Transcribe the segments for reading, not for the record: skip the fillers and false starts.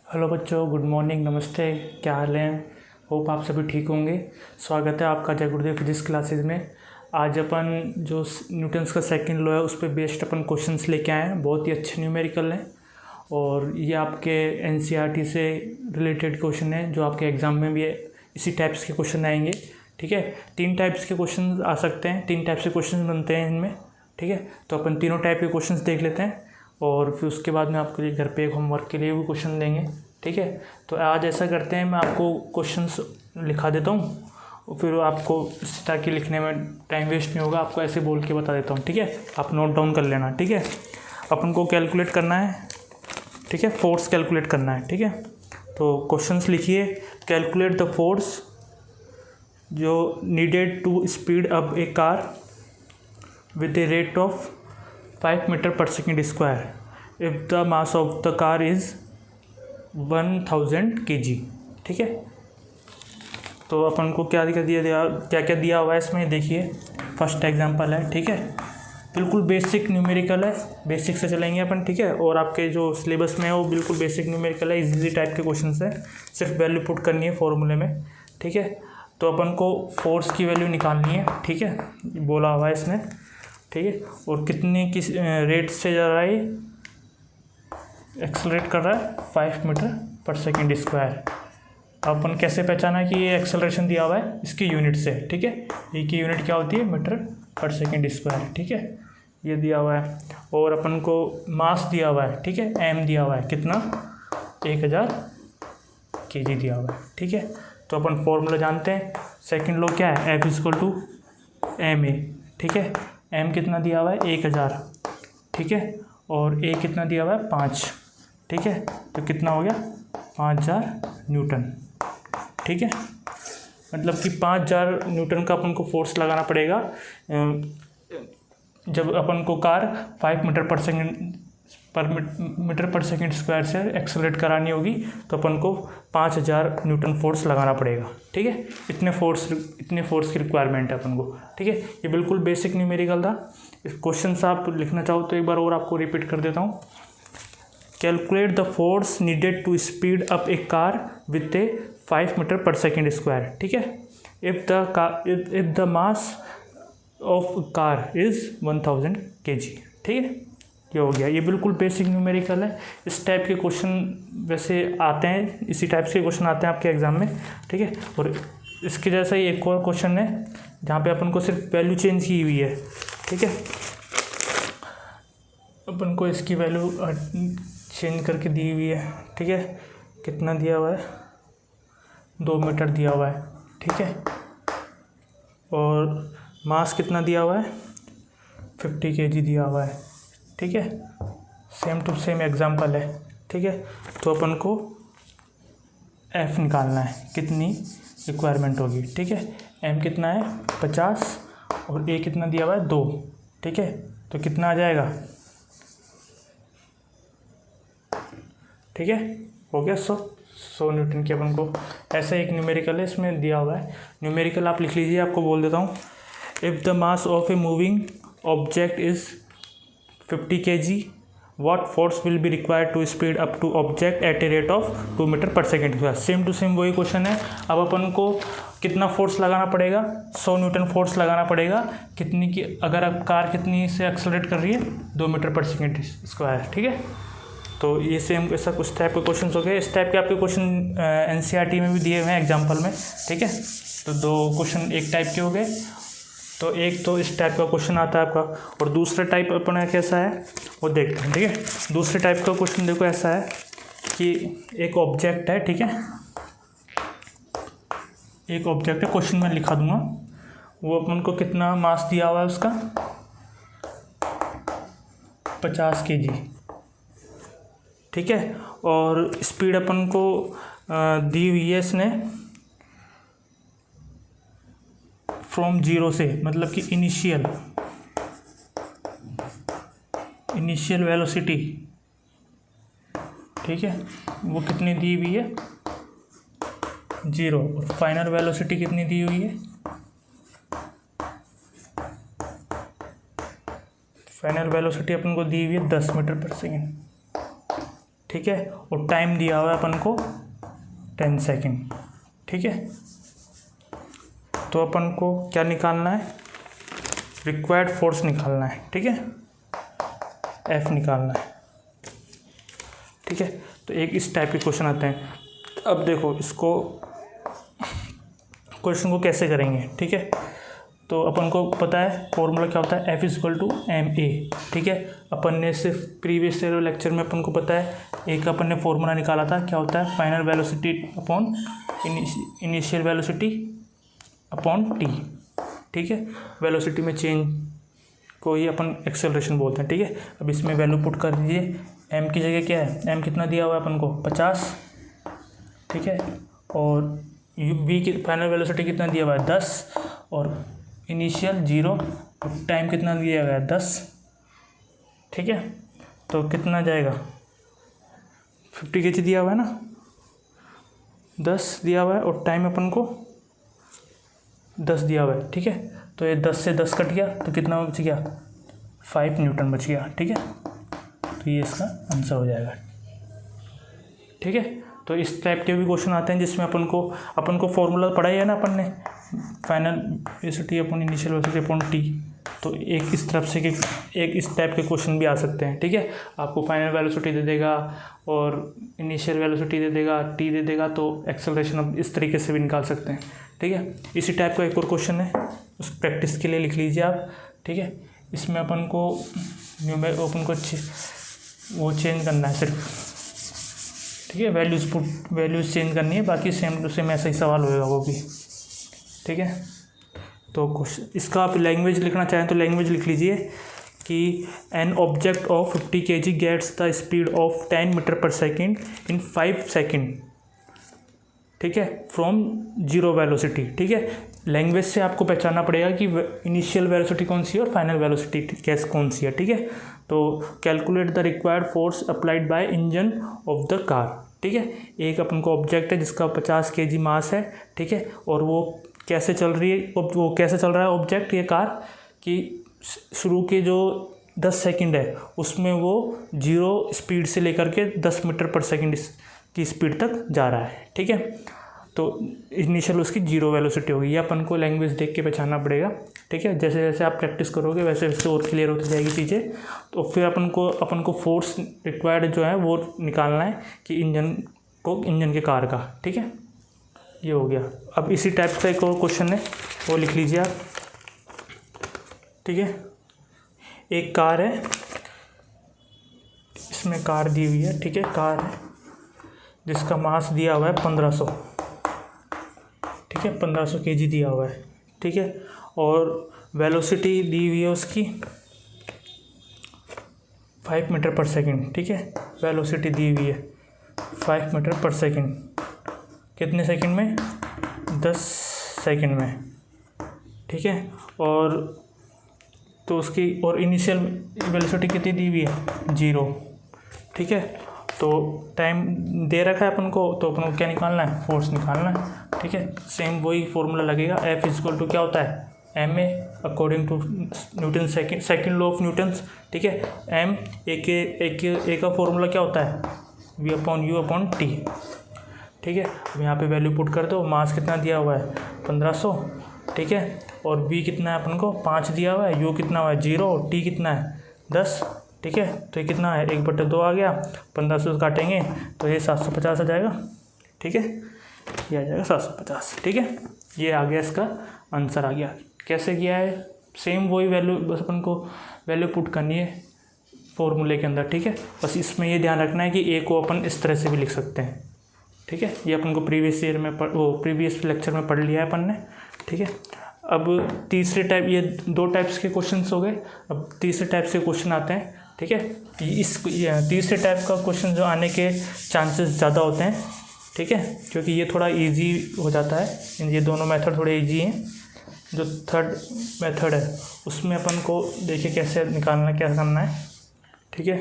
Hello बच्चों, good morning, नमस्ते। क्या हाल है? होप आप सभी ठीक होंगे। स्वागत है आपका जय गुरुदेव फिजिक्स क्लासेस में। आज अपन जो न्यूटन्स का सेकंड लॉ है उस पर बेस्ड अपन क्वेश्चंस लेके आए हैं। बहुत ही अच्छे न्यूमेरिकल हैं और ये आपके एनसीईआरटी से रिलेटेड क्वेश्चन है जो आपके एग्ज़ाम में भी इसी टाइप्स के क्वेश्चन आएंगे। ठीक है, 3 टाइप्स के क्वेश्चन आ सकते हैं, 3 टाइप से क्वेश्चन बनते हैं इनमें। ठीक है, तो अपन तीनों टाइप के क्वेश्चन देख लेते हैं और फिर उसके बाद में आपके लिए घर पे एक होमवर्क के लिए भी क्वेश्चन देंगे। ठीक है, तो आज ऐसा करते हैं, मैं आपको क्वेश्चंस लिखा देता हूँ और फिर आपको ताकि लिखने में टाइम वेस्ट नहीं होगा, आपको ऐसे बोल के बता देता हूँ। ठीक है, आप नोट डाउन कर लेना। ठीक है, अपन को कैलकुलेट करना है। ठीक है, फोर्स कैलकुलेट करना है। ठीक है, तो क्वेश्चंस लिखिए। कैलकुलेट द फोर्स जो needed to speed up a car with a rate of 5 metre per second square if the mass of the car is 1000 kg। ठीक है, तो अपन को क्या क्या दिया हुआ है इसमें देखिए। फर्स्ट एग्जांपल है। ठीक है, बिल्कुल बेसिक न्यूमेरिकल है, बेसिक से चलेंगे अपन। ठीक है, और आपके जो सिलेबस में है वो बिल्कुल बेसिक न्यूमेरिकल है, इजी टाइप के क्वेश्चन है, सिर्फ वैल्यू पुट करनी है फॉर्मूले में। ठीक है, तो अपन को फोर्स की वैल्यू निकालनी है। ठीक है, बोला हुआ है इसमें। ठीक है, और किस रेट से जा रहा है, एक्सेलरेट कर रहा है 5 मीटर पर सेकेंड स्क्वायर। अपन कैसे पहचाना कि ये एक्सेलरेशन दिया हुआ है, इसकी यूनिट से। ठीक है, ये की यूनिट क्या होती है, मीटर पर सेकेंड स्क्वायर। ठीक है, ये दिया हुआ है और अपन को मास दिया हुआ है। ठीक है, एम दिया हुआ है, कितना, 1000 kg दिया हुआ है। ठीक है, तो अपन फॉर्मूला जानते हैं। सेकेंड लॉ क्या है, F = ma। ठीक है, एम कितना दिया हुआ है, 1000। ठीक है, और ए कितना दिया हुआ है, 5। ठीक है, तो कितना हो गया, 5000 न्यूटन। ठीक है, मतलब कि 5000 न्यूटन का अपन को फोर्स लगाना पड़ेगा जब अपन को car 5 metre per second square से एक्सेलरेट करानी होगी, तो अपन को 5000 न्यूटन फोर्स लगाना पड़ेगा। ठीक है, इतने फोर्स की रिक्वायरमेंट है अपन को। ठीक है, ये बिल्कुल बेसिक न्यूमेरिकल था। इस क्वेश्चन से आप लिखना चाहो तो एक बार और आपको रिपीट कर देता हूँ। Calculate the force needed to speed up a car with a 5 metre per second square. ठीक है, if the mass of car is 1000 kg। ठीक है, ये हो गया। ये बिल्कुल बेसिक न्यूमेरिकल है। इस टाइप के क्वेश्चन वैसे आते हैं, इसी टाइप के क्वेश्चन आते हैं आपके एग्जाम में। ठीक है, और इसके जैसा ही एक और क्वेश्चन है जहाँ पे अपन को सिर्फ वैल्यू चेंज की हुई है। ठीक है, अपन को इसकी वैल्यू चेंज करके दी हुई है। ठीक है, कितना दिया हुआ है, 2 मीटर दिया हुआ है। ठीक है, और मास कितना दिया हुआ है, 50 kg दिया हुआ है। ठीक है, सेम टू सेम एग्जांपल है। ठीक है, तो अपन को एफ निकालना है, कितनी रिक्वायरमेंट होगी। ठीक है, एम कितना है, 50, और ए कितना दिया हुआ है, 2। ठीक है, तो कितना आ जाएगा, ठीक है, हो गया 100 न्यूटन की। अपन को ऐसा एक न्यूमेरिकल है, इसमें दिया हुआ है। न्यूमेरिकल आप लिख लीजिए, आपको बोल देता हूँ। If the mass of a moving object is 50 kg, what force will be required to speed up to object at a rate of 2 meter per second square. Same to same वही question है। अब अपन को कितना force लगाना पड़ेगा, 100 Newton force लगाना पड़ेगा। कितनी की, अगर अब कार कितनी से एक्सेलरेट कर रही है, 2 मीटर पर सेकेंड स्क्वायर। ठीक है, तो ये सेम ऐसा कुछ टाइप के क्वेश्चन हो गए। इस टाइप के आपके क्वेश्चन एनसीईआरटी में भी दिए हुए हैं एग्जाम्पल में। ठीक है, तो 2 क्वेश्चन एक टाइप के हो गए। तो एक तो इस टाइप का क्वेश्चन आता है आपका, और दूसरा टाइप अपना कैसा है वो देखते हैं। ठीक है, दूसरे टाइप का क्वेश्चन देखो ऐसा है कि एक ऑब्जेक्ट है। ठीक है, एक ऑब्जेक्ट है, क्वेश्चन में लिखा दूंगा। वो अपन को कितना मास दिया हुआ है उसका, 50 kg। ठीक है, और स्पीड अपन को दी हुई है इसने फ्रॉम 0 से, मतलब कि इनिशियल वेलोसिटी। ठीक है, वो कितनी दी हुई है, 0, और फाइनल वेलोसिटी कितनी दी हुई है, फाइनल वेलोसिटी अपन को दी हुई है 10 मीटर पर सेकेंड। ठीक है, और टाइम दिया हुआ है अपन को 10 सेकेंड, ठीक है। तो अपन को क्या निकालना है, रिक्वायर्ड फोर्स निकालना है, ठीक है, F निकालना है, ठीक है। तो एक इस टाइप के क्वेश्चन आते हैं। अब देखो इसको क्वेश्चन को कैसे करेंगे, ठीक है। तो अपन को पता है फॉर्मूला क्या होता है, F = ma, ठीक है। अपन ने सिर्फ प्रीवियस ईयर लेक्चर में अपन को पता है एक अपन ने फॉर्मूला निकाला था, क्या होता है, final velocity upon initial velocity upon t, ठीक है। वेलोसिटी में चेंज को ही अपन एक्सेलरेशन बोलते हैं, ठीक है। अब इसमें वैल्यू पुट कर दीजिए। m की जगह क्या है, m कितना दिया हुआ है अपन को 50, ठीक है। और v की फाइनल वेलोसिटी कितना दिया हुआ है 10, और इनिशियल 0, टाइम कितना दिया हुआ है 10, ठीक है। तो कितना जाएगा 50 kg दिया हुआ है ना, 10 दिया हुआ है और टाइम अपन को 10 दिया हुआ है, ठीक है। तो ये 10 से 10 कट गया तो कितना बच गया, 5 न्यूटन बच गया, ठीक है। तो ये इसका आंसर हो जाएगा, ठीक है। तो इस टाइप के भी क्वेश्चन आते हैं जिसमें अपन को फॉर्मूला पढ़ा ही है ना अपन ने, final velocity upon initial velocity upon T. तो एक इस तरफ से एक इस टाइप के क्वेश्चन भी आ सकते हैं, ठीक है। आपको फाइनल वेलोसिटी दे देगा और इनिशियल वेलोसिटी दे देगा, टी दे देगा, तो एक्सेलरेशन अब इस तरीके से भी निकाल सकते हैं, ठीक है। इसी टाइप का एक और क्वेश्चन है, उस प्रैक्टिस के लिए लिख लीजिए आप, ठीक है। इसमें अपन को वो चेंज करना है सिर्फ, ठीक है, वैल्यूज़ चेंज करनी है, बाकी सेम टू सेम ऐसा ही सवाल होएगा वो भी, ठीक है। तो इसका आप लैंग्वेज लिखना चाहें तो लैंग्वेज लिख लीजिए कि an object of 50 kg gets the speed of 10 metre per second in 5 second, ठीक है, फ्रॉम 0 वेलोसिटी, ठीक है। लैंग्वेज से आपको पहचानना पड़ेगा कि इनिशियल वेलोसिटी कौन सी है और फाइनल वेलोसिटी कैसे कौन सी है, ठीक है। तो calculate the required force applied by engine of the car, ठीक है। एक अपन को ऑब्जेक्ट है जिसका 50 kg मास है, ठीक है, और वो कैसे चल रही है, वो कैसे चल रहा है ऑब्जेक्ट, ये कार, कि शुरू के जो 10 सेकंड है उसमें वो 0 स्पीड से लेकर के 10 मीटर पर सेकंड की स्पीड तक जा रहा है, ठीक है। तो इनिशियल उसकी 0 वेलोसिटी होगी, ये अपन को लैंग्वेज देख के पहचानना पड़ेगा, ठीक है। जैसे जैसे आप प्रैक्टिस करोगे वैसे वैसे और क्लियर होती जाएगी चीज़ें। तो फिर अपन को फोर्स रिक्वायर्ड जो है वो निकालना है कि इंजन के कार का, ठीक है। ये हो गया। अब इसी टाइप का एक और क्वेश्चन है, वो लिख लीजिए आप, ठीक है। एक कार है, इसमें कार दी हुई है, ठीक है, कार है जिसका मास दिया हुआ है 1500, ठीक है, 1500 kg दिया हुआ है, ठीक है। और वेलोसिटी दी हुई है उसकी 5 मीटर पर सेकेंड, ठीक है। वेलोसिटी दी हुई है 5 मीटर पर सेकेंड, कितने सेकंड में, 10 सेकंड में, ठीक है। और तो उसकी और इनिशियल वेलोसिटी कितनी दी हुई है 0, ठीक है। तो टाइम दे रखा है अपन को, तो अपन को क्या निकालना है, फोर्स निकालना है, ठीक है। सेम वही फॉर्मूला लगेगा, F = क्या होता है ma according to Newton second law of Newton's, ठीक है। m ए का फॉर्मूला क्या होता है V/U/T, ठीक है। अब यहाँ पे वैल्यू पुट कर दो, मास कितना दिया हुआ है 1500, ठीक है, और v कितना है अपन को 5 दिया हुआ है, u कितना हुआ है 0, t कितना है 10, ठीक है। तो ये कितना है 1/2 आ गया, 1500 से काटेंगे तो ये 750 आ जाएगा, ठीक है, ये आ जाएगा 750, ठीक है। ये आ गया, इसका आंसर आ गया। कैसे किया है, सेम वही वैल्यू, बस अपन को वैल्यू पुट करनी है फॉर्मूले के अंदर, ठीक है। बस इसमें ये ध्यान रखना है कि ए को अपन इस तरह से भी लिख सकते हैं, ठीक है। ये अपन को प्रीवियस लेक्चर में पढ़ लिया है अपन ने, ठीक है। अब तीसरे टाइप, ये 2 टाइप्स के क्वेश्चंस हो गए। अब तीसरे टाइप से क्वेश्चन आते हैं, ठीक है। तीसरे टाइप का क्वेश्चन जो आने के चांसेस ज़्यादा होते हैं, ठीक है, क्योंकि ये थोड़ा इजी हो जाता है, ये दोनों मेथड थोड़े इजी हैं। जो थर्ड मेथड है उसमें अपन को देखिए कैसे निकालना, क्या करना है, ठीक है।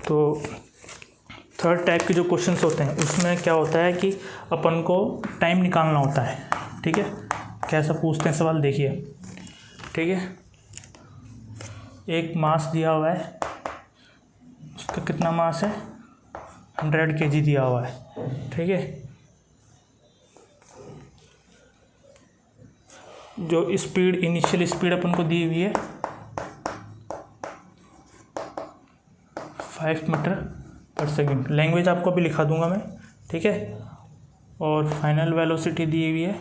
तो थर्ड टाइप के जो क्वेश्चंस होते हैं उसमें क्या होता है कि अपन को टाइम निकालना होता है, ठीक है। कैसा पूछते हैं सवाल, देखिए, ठीक है। एक मास दिया हुआ है, उसका कितना मास है, 100 kg दिया हुआ है, ठीक है। जो स्पीड, इनिशियल स्पीड अपन को दी हुई है 5 मीटर पर सेकेंड, लैंग्वेज आपको अभी लिखा दूंगा मैं, ठीक है। और फाइनल वेलोसिटी दी हुई है,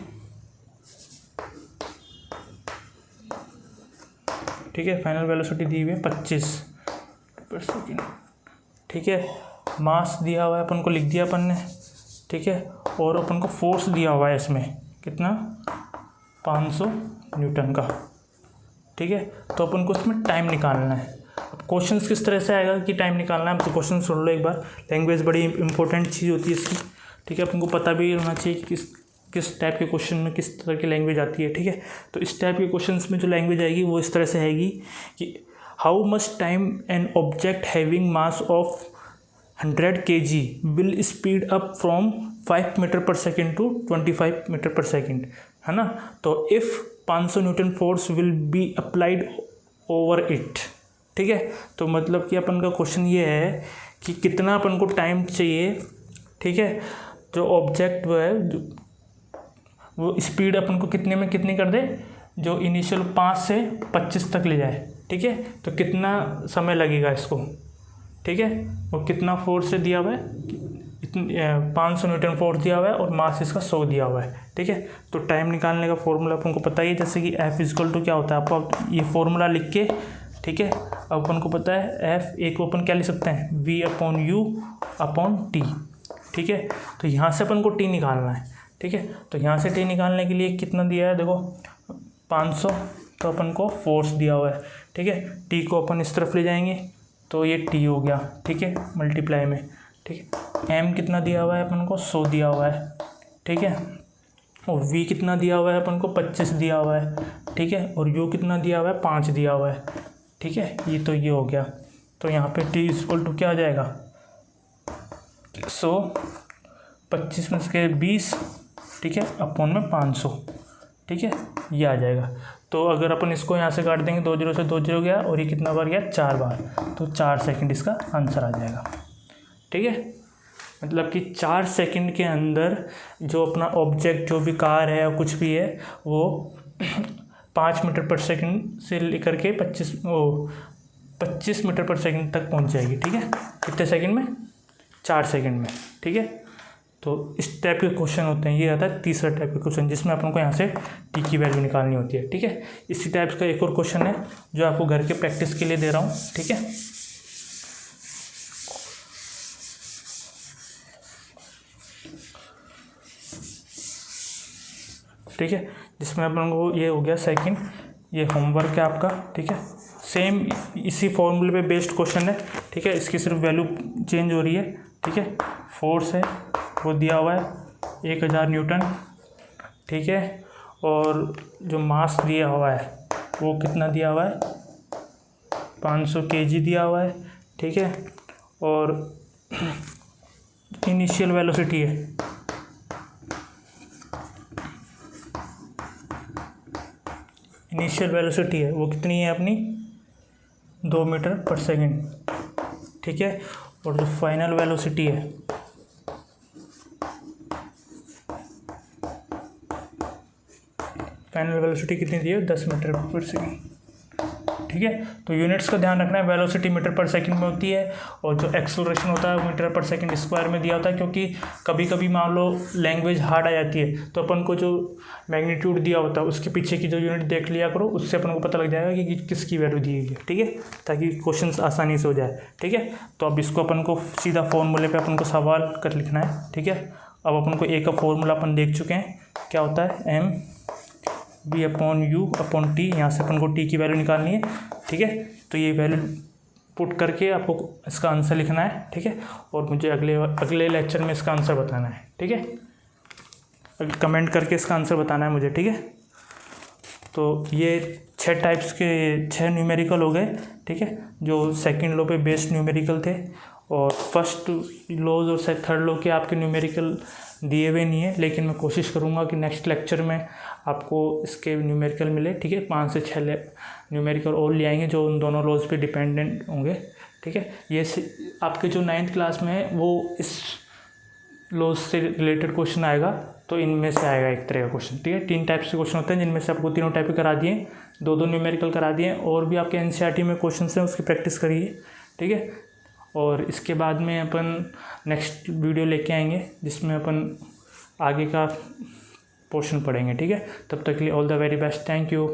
ठीक है, फाइनल वेलोसिटी दी हुई है 25 पर सेकेंड, ठीक है। मास दिया हुआ है अपन को, लिख दिया अपन ने, ठीक है। और अपन को फोर्स दिया हुआ है इसमें कितना, 500 न्यूटन का, ठीक है। तो अपन को इसमें टाइम निकालना है। अब क्वेश्चंस किस तरह से आएगा कि टाइम निकालना है, तो क्वेश्चन सुन लो एक बार। लैंग्वेज बड़ी इंपॉर्टेंट चीज़ होती है इसकी, ठीक है। अपन को पता भी होना चाहिए कि किस टाइप के क्वेश्चन में किस तरह की लैंग्वेज आती है, ठीक है। तो इस टाइप के क्वेश्चंस में जो लैंग्वेज आएगी वो इस तरह से आएगी कि how much time an object having mass of 100 kg will speed up from 5 metre per second to 25 metre per second, है ना। तो if 500 newton force will be applied over it, ठीक है। तो मतलब कि अपन का क्वेश्चन ये है कि कितना अपन को टाइम चाहिए, ठीक है। जो ऑब्जेक्ट वो है वो स्पीड अपन को कितने में कितनी कर दे, जो इनिशियल 5 से 25 तक ले जाए, ठीक है। तो कितना समय लगेगा इसको, ठीक है। और कितना फोर्स से दिया हुआ है, 500 न्यूटन फोर्स दिया हुआ है और मास इसका 100 दिया हुआ है, ठीक है। तो टाइम निकालने का फॉर्मूला अपन को पता ही है, जैसे कि F = क्या होता है, आपको ये फॉर्मूला लिख के, ठीक है। अब अपन को पता है F एक को अपन क्या लिख सकते हैं, V/U/T, ठीक है। तो यहाँ से अपन को T निकालना है, ठीक है। तो यहाँ से T निकालने के लिए कितना दिया है, देखो 500, तो अपन को फोर्स दिया हुआ है, ठीक है। T को अपन इस तरफ ले जाएंगे तो ये T हो गया, ठीक है, मल्टीप्लाई में, ठीक है। M कितना दिया हुआ है अपन को, 100 दिया हुआ है, ठीक है। और V कितना दिया हुआ है अपन को, 25 दिया हुआ है, ठीक है। और U कितना दिया हुआ है, 5 दिया हुआ है, ठीक है। ये हो गया। तो यहाँ पे T = क्या आ जाएगा, 100, 25 में से 20, ठीक है, अपॉन में 500, ठीक है, ये आ जाएगा। तो अगर अपन इसको यहाँ से काट देंगे, 2 0 से 2 0 गया, और ये कितना बार गया, 4 बार, तो 4 सेकंड इसका आंसर आ जाएगा, ठीक है। मतलब कि 4 सेकंड के अंदर जो अपना ऑब्जेक्ट, जो भी कार है या कुछ भी है, वो 5 मीटर पर सेकंड से लेकर के 25 मीटर पर सेकंड तक पहुँच जाएगी, ठीक है। कितने सेकंड में, 4 सेकंड में, ठीक है। तो इस टाइप के क्वेश्चन होते हैं। ये आता है तीसरा टाइप का क्वेश्चन, जिसमें अपन को यहाँ से टी की वैल्यू निकालनी होती है, ठीक है। इसी टाइप का एक और क्वेश्चन है जो आपको घर के प्रैक्टिस के लिए दे रहा हूँ, ठीक है। ठीक है, जिसमें अपन को ये हो गया सेकंड, ये होमवर्क है आपका, ठीक है। सेम इसी फॉर्मूले पे बेस्ड क्वेश्चन है, ठीक है। इसकी सिर्फ वैल्यू चेंज हो रही है, ठीक है। फोर्स है वो दिया हुआ है 1000 न्यूटन, ठीक है। और जो मास दिया हुआ है वो कितना दिया हुआ है, 500 kg दिया हुआ है, ठीक है। और इनिशियल वेलोसिटी है, वो कितनी है अपनी, 2 मीटर पर सेकेंड, ठीक है। और जो फाइनल वेलोसिटी है, कितनी दी है, 10 मीटर पर सेकेंड, ठीक है। तो यूनिट्स का ध्यान रखना है, वेलोसिटी मीटर पर सेकंड में होती है, और जो एक्सेलरेशन होता है वो मीटर पर सेकंड स्क्वायर में दिया होता है। क्योंकि कभी कभी मान लो लैंग्वेज हार्ड आ जाती है, तो अपन को जो मैग्नीट्यूड दिया होता है उसके पीछे की जो यूनिट देख लिया करो, उससे अपन को पता लग जाएगा कि किसकी वैल्यू दी गई है, ठीक है, ताकि क्वेश्चन आसानी से हो जाए, ठीक है। तो अब इसको अपन को सीधा फॉर्मूले पर अपन को सवाल कर लिखना है, ठीक है। अब अपन को ए का फॉर्मूला अपन देख चुके हैं, क्या होता है, M/U/T। यहाँ से अपन को T की वैल्यू निकालनी है, ठीक है। तो ये वैल्यू पुट करके आपको इसका आंसर लिखना है, ठीक है। और मुझे अगले लेक्चर में इसका आंसर बताना है, ठीक है। कमेंट करके इसका आंसर बताना है मुझे, ठीक है। तो ये 6 टाइप्स के 6 न्यूमेरिकल हो गए, ठीक है, जो सेकंड लॉ पे बेस्ड न्यूमेरिकल थे। और फर्स्ट लॉज और थर्ड लॉ के आपके न्यूमेरिकल दिए हुए नहीं है, लेकिन मैं कोशिश करूँगा कि नेक्स्ट लेक्चर में आपको इसके न्यूमेरिकल मिले, ठीक है। 5 से 6 न्यूमेरिकल और ले आएंगे जो उन दोनों लॉज पे डिपेंडेंट होंगे, ठीक है। ये आपके जो 9th क्लास में है वो इस लॉज से रिलेटेड क्वेश्चन आएगा, तो इनमें से आएगा एक तरह का क्वेश्चन, ठीक है। 3 टाइप्स के क्वेश्चन होते हैं, जिनमें से आपको तीनों टाइप करा दिए, 2 न्यूमेरिकल करा दिए, और भी आपके एनसीईआरटी में क्वेश्चन हैं, उसकी प्रैक्टिस करिए, ठीक है। और इसके बाद में अपन नेक्स्ट वीडियो लेके आएंगे जिसमें अपन आगे का पोर्शन पढ़ेंगे, ठीक है। तब तक के लिए all the very best, thank you.